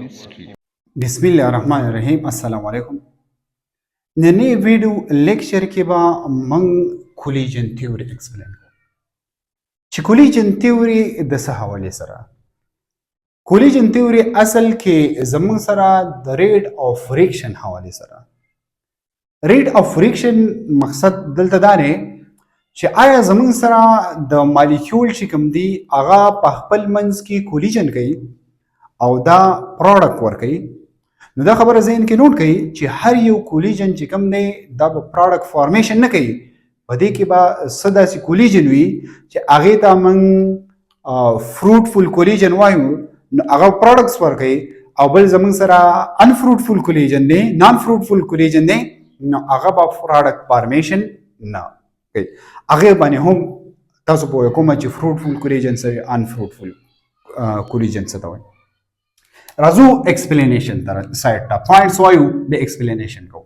بسم الله الرحمن الرحیم. السلام علیکم. نننی ویډیو لیکچر کې به من کولیجن تیوري ایکسپلین کوم چې کولیجن تیوري د څه حوالې سره کولیجن تیوري اصل کې زموږ سره د ریټ اف ریکشن حوالې سره ریټ اف ریکشن مقصد دلته دا دی چې آیا زموږ سره د مالیکول چې کوم دی هغه په خپل منځ کې کولیجن کوي او دا پروډکټ ورکوي. نو دا خبره ذهن کې نوٹ کړئ چې هر یو کولیجن چې کوم دی دا به پروډکټ فارمیشن نه کوي، په دې کې به څه داسې کولیجن وي چې هغې ته موږ فروټفل کولیجن وایو، نو هغه پروډکټس ورکوي. او بل زموږ سره انفروټفل کولیجن دی، نان فروټفل کولیجن دی، نو هغه به پروډکټ فارمیشن نه کوي. هغې باندې هم تاسو پوه کومه چې فروټفل کولیجن سره انفروټفل کولیجن څه ته وایي. راځو ایکسپلینیشن تر سایډ ته پوینټس وایو د ایکسپلینیشن کو.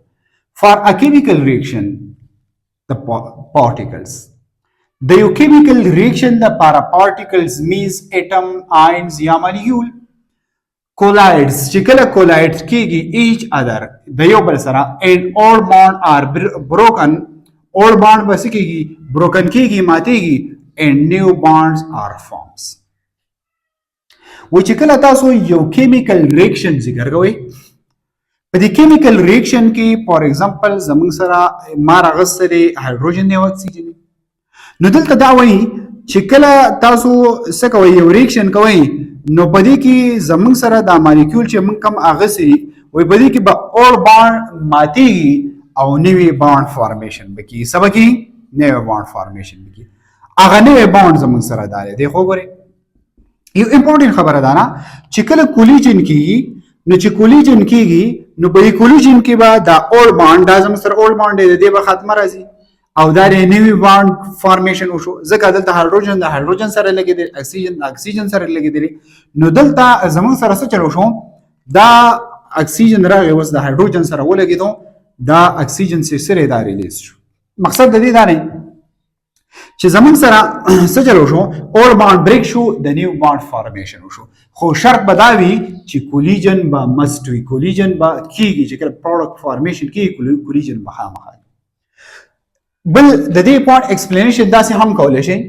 فار ا کیمیکل ریاکشن د پارټیکلز د یو کیمیکل ریاکشن د پارا پارټیکلز مینز اټم آینز یا مالیکول کولایډز چې کله کولایډ کیږي ایچ ادر د یو بل سره اینڈ اول بانډ آر بروکن، اول بانډ بس کیږي بروکن کیږي ماتېږي اینڈ نیو بانډز آر فارمز. و چې کله تاسو یو کیمیکل ریاکشن ذکر کوئ، په دې کیمیکل ریاکشن کې فار ایگزامپل زموږ سره ما راغسته دی هایدروجن دی او اکسیجن دی. نو دلته دا وایي چې کله تاسو څه کوئ یو ریاکشن کوئ، نو په دې کې زموږ سره دا مالیکول چې موږ کوم اغسي وایي په دې کې به اور بانډ ماتېږي او نوی بانډ فارمیشن بکي. څه بکي؟ نوی بانډ فارمیشن بکي. هغه نوی بانډ زموږ سره دا دی. خو ګورئ یو امپورټنٹ خبره ده نه چې کله کولیجن کیږي، نو چې کولیجن کیږي نو په دې کولیجن کې به دا اول بانډ دا زموږ سره اول بانډ دی د دې به ختمه راځي او دا د نوي بانډ فارمیشن وشو. ځکه دلته هایدروجن د هایدروجن سره لګېدلی، اکسیجن د اکسیجن سره لګېدلی، نو دلته زموږ سره څه چل وشو، دا اکسیجن راغی اوس د هایدروجن سره ولګېدو، دا اکسیجن چې سره دا ریلیز شو. مقصد د دې دا دی چې زموږ سره څه چل وشو، اول بانډ بریک شو، د نیو بانډ فارمیشن وشو. خو شرط به دا وي چې کولیجن به مست وي، کولیجن به کیږي چې کله پروډکټ فارمیشن کیږي کولیجن به خامخا. بل د دې پوینټ ایکسپلینیشن داسې هم کولی شئ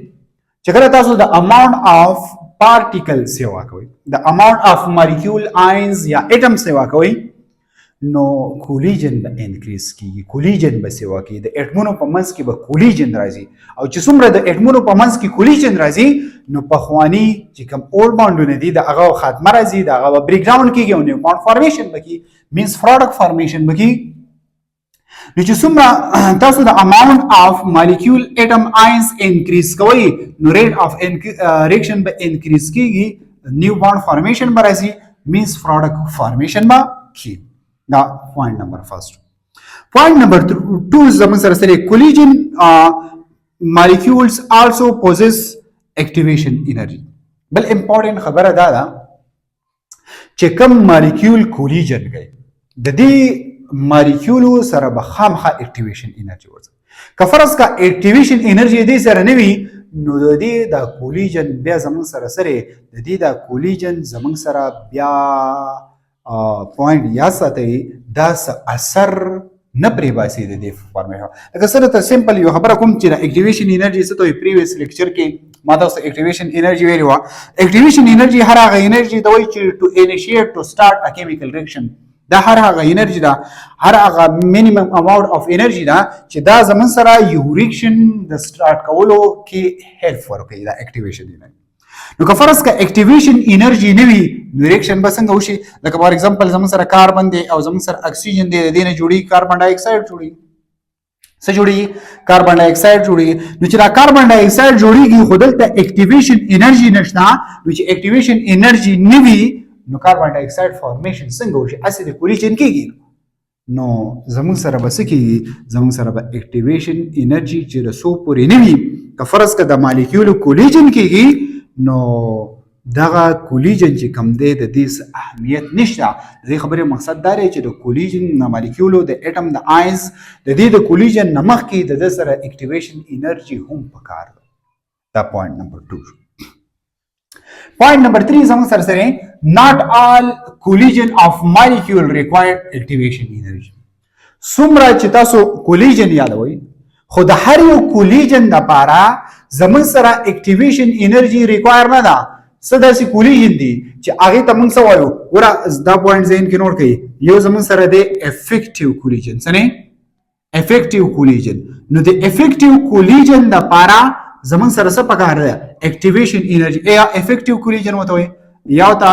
چې کله تاسو د اماونټ آف پارټیکل سیوا کوئ، د اماونټ آف مالیکول آینز یا اټم سیوا کوئ، نو کولیجن به انکریز کیږي، کولیجن به سیوا کیږي، د اټمونو په منځ کې به کولیجن راځي. او چې څومره د اټمونو په منځ کې کولیجن راځي، نو پخوانی چې کوم اول بانډونه دي د هغه خاتمه راځي، د هغه بریک ډاون کیږي او نیو بانډ فارمیشن بکی، مینس پروډکټ فارمیشن بکی. نو چې څومره تاسو د اماونټ آف مالیکول اټم آینز انکریز کوئ، نو ریټ اف ریاکشن به انکریز کیږي، نیو بانډ فارمیشن به راځي، مینس پروډکټ فارمیشن به کیږي. دا پوینټ نمبر فرست. پوینټ نمبر 2 زموږ سره سره کولیجن molecules also possess activation energy. بل امپورټنٹ خبره دا ده چې کوم مالیکول کولیجن کوي د دې مالیکولو سره به خامخا اکټیویشن انرژي ورځي. که فرض کا اکټیویشن انرژي دې سره نه وي، نو د دې د کولیجن بیا زموږ سره سره د دې د کولیجن زموږ سره بیا پوینټ یا ساتي دا اثر نه پرې باسي د دې فارمیشن. لکه سره ته سمپل یو خبره کوم چې د اکټیویشن انرژي څه ته پریویس لیکچر کې ما تاسو اکټیویشن انرژي ویلو. اکټیویشن انرژي هر هغه انرژي د وای چې ټو انیشیټ ټو سٹارټ ا کیمیکل ریاکشن، دا هر هغه انرژي ده، هر هغه مینیمم اماونټ اف انرژي ده چې دا زمون سره یو ریاکشن د سٹارټ کولو کې هیلپ ورکوي، دا اکټیویشن انرژي. نو که فرض کا اکټیویشن انرژي نه وي، نو ریاکشن به څنګه وشي؟ لکه فار ایگزامپل زموږ سره کاربن دی او زموږ سره اکسیجن دی، د دې نه جوړي کاربن ډای اکساید جوړي. څه جوړي؟ کاربن ډای اکساید جوړي. نو چې دا کاربن ډای اکساید جوړيږي خو دلته اکټیویشن انرژي نشته، نو چې اکټیویشن انرژي نه وي، نو کاربن ډای اکساید فارمیشن څنګه وشي؟ اسید کولیجن کیږي. نو زموږ سره به څه کیږي؟ زموږ سره به اکټیویشن انرژي چې رسو پورې نه وي، که فرض کا د مالیکول کولیجن کیږي، نو دغه کولیجن چې کم دی د دې اهمیت نشته. د دې خبرې مقصد دا دی چې د کولیجن د مالیکولو د اټم د آینز د دې د کولیجن نه مخکې د ده سره اکټیویشن انرژي هم پکار ده. دا پوینټ نمبر 2. پوینټ نمبر 3 زموږ سره سره not all collision of molecule require activation energy. څومره چې تاسو کولیجن یادوي خو د هر یو کولیجن لپاره زموږ سره اکټیویشن انرژي ریکوایر نه ده. څه داسې کولیجن دي چې هغې ته موږ څه وایو؟ ګوره دا پوینټ ذهن کې نوټ کړئ. یو زموږ سره دی افیکټیو کولیجن. څه نه؟ افیکټیو کولیجن. نو د افیکټیو کولیجن لپاره زمون سره څه پکار ده؟ اکټیویشن انرژي. یا افیکټیو کولیجن وته وي یا ته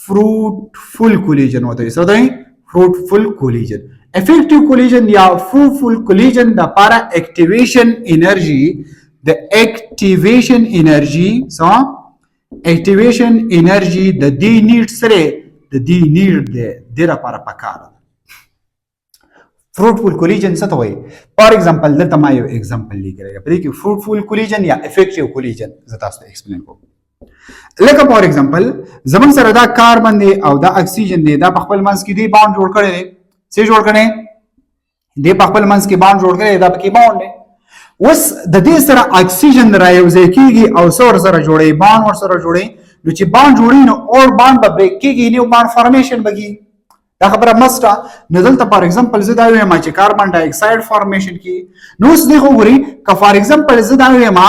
فروټفل کولیجن وته وي. څه وته وي؟ فروټفل کولیجن. افیکټیو کولیجن یا فروټفل کولیجن د لپاره اکټیویشن انرژي د اکټیویشن انرژي څه؟ اکټیویشن انرژي د دې نیډ سره د دې نیډ د لپاره پکار ده. fruitful collision څه ته وایي؟ فار ایگزامپل دلته ما یو ایگزامپل لیکلی دی. په دې کې fruitful collision یا effective collision زه تاسو ته ایکسپلین کوم. لکه فار ایگزامپل زموږ سره دا کاربن دی او دا اکسیجن دی، دا په خپل منځ کې دی باونډ جوړ کړی دی. څه جوړ کړی دی؟ په خپل منځ کې باونډ جوړ کړی دی، دا پکې باونډ دی. اوس د دې سره اکسیجن را یوځای کېږي او څه ورسره جوړوي؟ باونډ ورسره جوړوي. نو چې باونډ جوړوي نو اور باونډ به بریک کېږي، نیو باونډ فارمیشن به کېږي. دا خبره مسته. نو دلته فار ایگزامپل زه دا وایم چې کاربن ډای اکساید فارمیشن کی. نو اوس دغه وګورئ که فار ایگزامپل زه دا وایم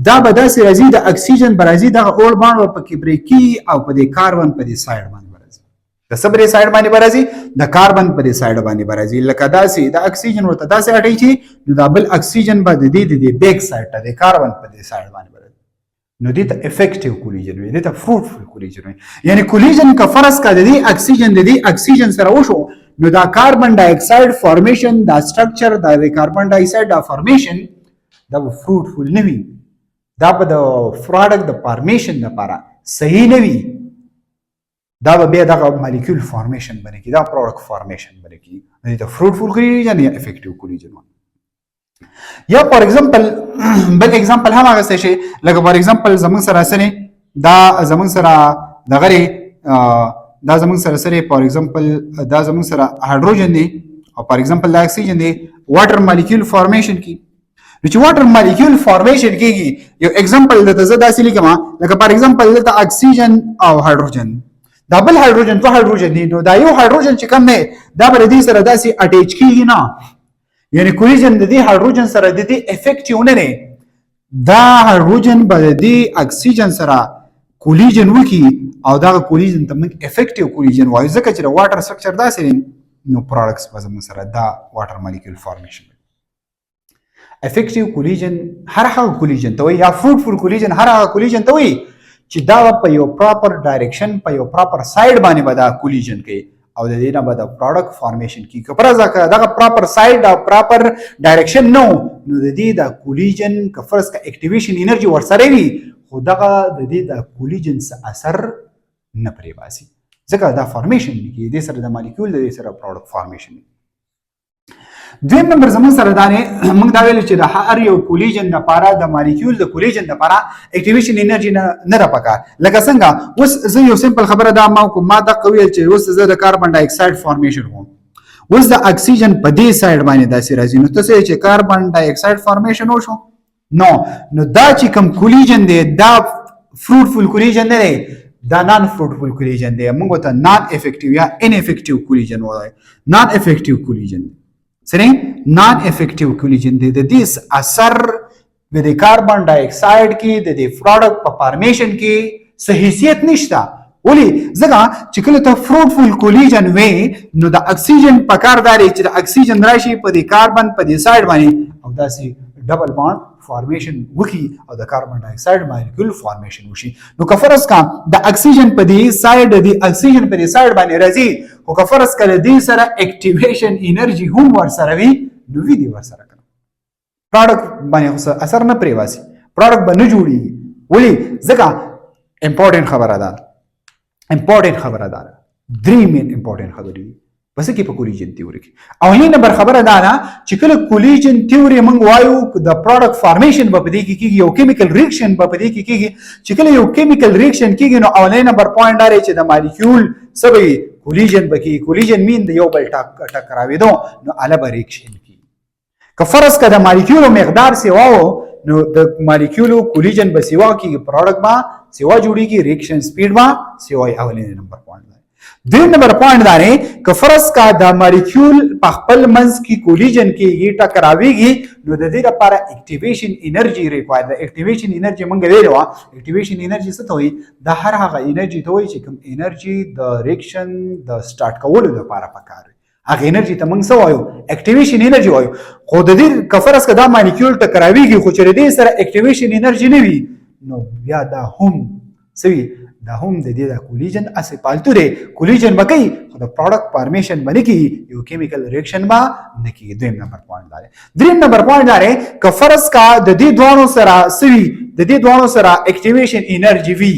دا به داسې راځي د اکسیجن به راځي دغه اور باند به پکې بریکي او په دې کاربن په دې سایډ باندې به راځي. د څه په دې سایډ باندې به راځي؟ د کاربن په دې سایډ باندې به راځي. لکه داسې د اکسیجن ورته داسې اټی چې نو دا بل اکسیجن به د دې بیک سایډ ته د کاربن په دې سایډ باندې به راځي. نو دې ته افیکټیو کولیجن وي، دې ته فروټفل کولیجن وي. یعنی کولیجن که فرض کا د دې اکسیجن سره وشو نو دا کاربن ډای اکساید فارمیشن دا سټرکچر دا کاربن ډای اکساید دا فارمیشن دا فروټفل نه وي. دا به د پروډکټ د فارمیشن لپاره صحیح نه وي. دا به بیا دغه مالیکول فارمیشن باندې کی، دا پروډکټ فارمیشن باندې کی. دې ته فروټفل کولیجن یا افیکټیو کولیجن وي. یا فار ایگزامپل بل ایگزامپل هم هغه څه شي لکه فار ایگزامپل زمون سره سره دا زمون سره دغه دا زمون سره سره فار ایگزامپل دا زمون سره هایدروجن دی او فار ایگزامپل دا اکسیجن دی واټر مالیکول فارمیشن کی. چې واټر مالیکول فارمیشن کیږي یو ایگزامپل د زړه داسې لیکم لکه فار ایگزامپل د اکسیجن او هایدروجن. دا بل هایدروجن تو هایدروجن دی نو دا یو هایدروجن چې کوم نه دا بر دې سره داسې اٹیچ کیږي نه. یعنی کولیجن د دې هایدروجن سره د دې افیکټیو نه نه دا هایدروجن به د دې اکسیجن سره کولیجن وکي او دا کولیجن ته موږ افیکټیو کولیجن وایو ځکه چې واټر سټرکچر داسې نو پروډکټس به زموږ سره دا واټر مالیکول فارمیشن. افیکټیو کولیجن هر هغه کولیجن ته وایي یا فروټفل کولیجن هر هغه کولیجن ته وایي چې دا په یو پراپر ډایرکشن په یو پراپر سایډ باندې به دا کولیجن کوي او د دې نه به د پروډکټ فارمیشن کی. که فرض دغه پراپر سایډ او پراپر ډایرکشن نو نو د دې د کولیجن که فرض کا اکټیویشن انرژي ورسره وي خو دغه د دې د کولیجن څه اثر نه پرې باسي ځکه دا فارمیشن کی دې سره د مالیکول د دې سره پروډکټ فارمیشن. دویم نمبر زمون سره دا نه موږ دا ویل چې د هر یو کولیجن لپاره د مالیکول د کولیجن لپاره اکټیویشن انرژي نه را پکار. لکه څنګه اوس زه یو سمپل خبره دا ما دا قوی چې اوس زه د کاربن ډای اکساید فارمیشن کوم اوس د اکسیجن په دې سایډ باندې داسې راځي نو تاسو چې کاربن ډای اکساید فارمیشن وشو نو دا چې کوم کولیجن دی دا فروټفل کولیجن نه دی دا نان فروټفل کولیجن دی. موږ ته نان افیکټیو یا ان افیکټیو کولیجن وایي. نان افیکټیو کولیجن سره نان افیکټیو کولیجن دی د دې اثر د کاربن ډای اکساید کې د پروډکټ په فارمیشن کې څه حیثیت نشته. ولی ځکه چې کله ته فروټفل کولیجن وې نو د اکسیجن په کار داري چې د اکسیجن راشي په دې کاربن په دې سایډ باندې او داسې ډبل بانډ فارمیشن وکي او د کاربن ډای اکساید مالیکول فارمیشن وشي. نو که فرض کا د اکسیجن په دې سایډ باندې راځي او که فرض کړه دې سره اکټیویشن انرژي هم ورسره وي نو وی دی ورسره کړه پروډکټ باندې اثر نه پریواسي پروډکټ به نه جوړیږي. ولی ځکه امپورټنت خبره ده درې مین امپورټنت خبرې بس کې په کولیجن تیوري کې. او یې نمبر خبره ده چې کله کولیجن تیوري موږ وایو د پروډکټ فارمیشن په دې کې کیږي یو کیمیکل ریاکشن په دې کې کیږي چې کله یو کیمیکل ریاکشن کیږي نو اولنی نمبر پوینټ دی چې د مالیکول سبي کولیجن بکی کولیجن مین د یو بل ټکراویدو نو اله به ریاکشن کی. که فرض کړه د مالیکولو مقدار سیواو نو د مالیکولو کولیجن به سیوا کیږي پروډکټ با سیوا جوړیږي ریاکشن سپیډ ما سیوا اولنی نمبر پوینټ دویم نمبر پوینټ دا نه که فرض کا دا مالیکول په خپل منځ کې کولیجن کېږي ټکراویږي نو د دې لپاره اکټیویشن انرژي ریکوایر ده. اکټیویشن انرژي مونږ ویلو اکټیویشن انرژي څه ته وایي؟ دا هر هغه انرژي ته وایي چې کوم انرژي د ریاکشن د سٹارټ کولو لپاره پکار وي هغه انرژي ته مونږ څه وایو؟ اکټیویشن انرژي وایو. خو د دې که فرض کا دا مالیکول ټکراویږي خو چې دې سره اکټیویشن انرژي نه وي نو بیا دا هم څه دا هم د دې د کولیجن اسې پالتو دی کولیجن به کوي خو د پروډکټ فارمیشن به نه کېږي یو کیمیکل ریاکشن به نه کېږي. دویم نمبر پوینټ دا دی. دریم نمبر پوینټ دا دی که فرض کا د دې دوانو سره څه وي د دې دوانو سره اکټیویشن انرژي وي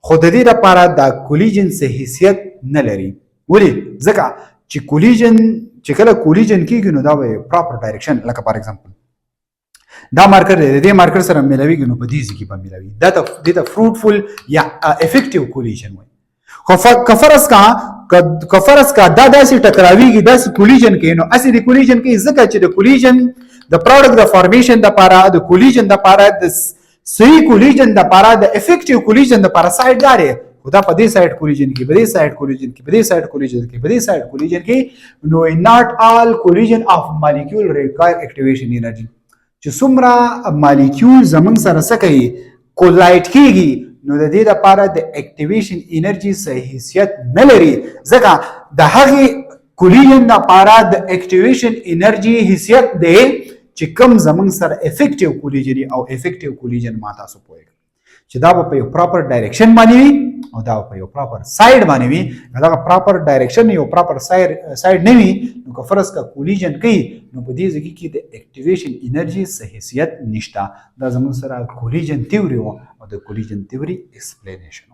خو د دې لپاره دا کولیجن څه حیثیت نه لري. ولې؟ ځکه چې کولیجن چې کله کولیجن کېږي نو دا به پراپر ډایرکشن لکه فار ایگزامپل دا مارکر دی د دې مارکر سره ملاویږي نو په دې ځای کې به ملاوي دا د فروټفل یا افیکټیو کولیجن وایي. خو که فرض کا دا داسې ټکراویږي داسې کولیجن کوي نو اسې د کولیجن کوي ځکه چې د کولیجن د پروډکټ د فارمیشن لپاره د کولیجن لپاره د صحیح کولیجن لپاره د افیکټیو کولیجن لپاره سایډ دار خدا په دې سایډ کولیجن کې په دې سایډ کولیجن کې په دې سایډ کولیجن کې په دې سایډ کولیجن کې نو ناٹ آل کولیجن اف مالیکول ریکوایر اکټیویشن انرژي چې څومره مالیکول زمونږ سره څه کوي کولایډ کېږي نو د دې لپاره د اکټیویشن انرژي څه حیثیت نه لري ځکه د هغې کولیجن لپاره د اکټیویشن انرژي حیثیت دی چې کوم زمونږ سره افیکټیو کولیجن او افیکټیو کولیجن ما تاسو پوهیږئ چې دا به په یو پراپر ډایرکشن باندې وي او دا په یو پراپر سایډ باندې وي دا پراپر ډایرکشن یو پراپر سایډ نه وي نو که فرض کا کولیجن کوي نو په دې ځای کې د اکټیویشن انرژي څه حیثیت نشته. دا زموږ سره کولیجن تیوري او د کولیجن تیوري ایکسپلینیشن